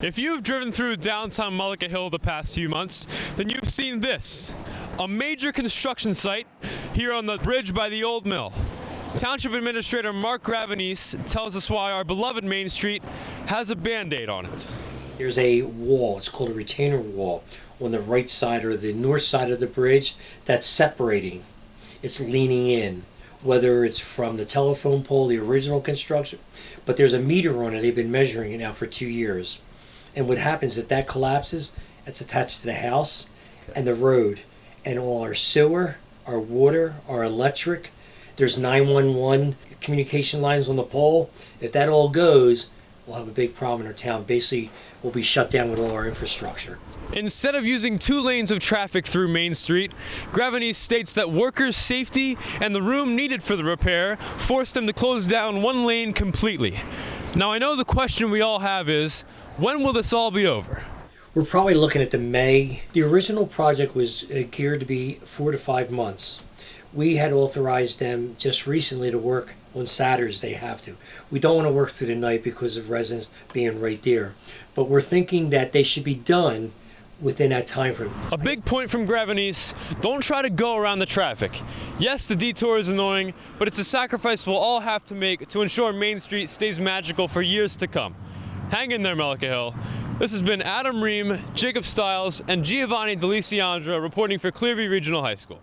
If you've driven through downtown Mullica Hill the past few months, then you've seen this, a major construction site here on the bridge by the old mill. Township Administrator Mark Gravenese tells us why our beloved Main Street has a Band-Aid on it. There's a wall, it's called a retainer wall, on the right side or the north side of the bridge that's separating. It's leaning in, whether it's from the telephone pole, the original construction, but there's a meter on it. They've been measuring it now for 2 years. And what happens if that collapses, it's attached to the house and the road and all our sewer, our water, our electric. There's 911 communication lines on the pole. If that all goes, we'll have a big problem in our town. Basically, we'll be shut down with all our infrastructure. Instead of using 2 lanes of traffic through Main Street, Gravenese states that workers' safety and the room needed for the repair forced them to close down 1 lane completely. Now, I know the question we all have is, when will this all be over? We're probably looking at the May. The original project was geared to be 4 to 5 months. We had authorized them just recently to work on Saturdays. They have to. We don't want to work through the night because of residents being right there. But we're thinking that they should be done within that time frame. A big point from Gravenese, don't try to go around the traffic. Yes, the detour is annoying, but it's a sacrifice we'll all have to make to ensure Main Street stays magical for years to come. Hang in there, Mullica Hill. This has been Adam Reim, Jacob Stiles, and Giovanni Deliciandra reporting for Clearview Regional High School.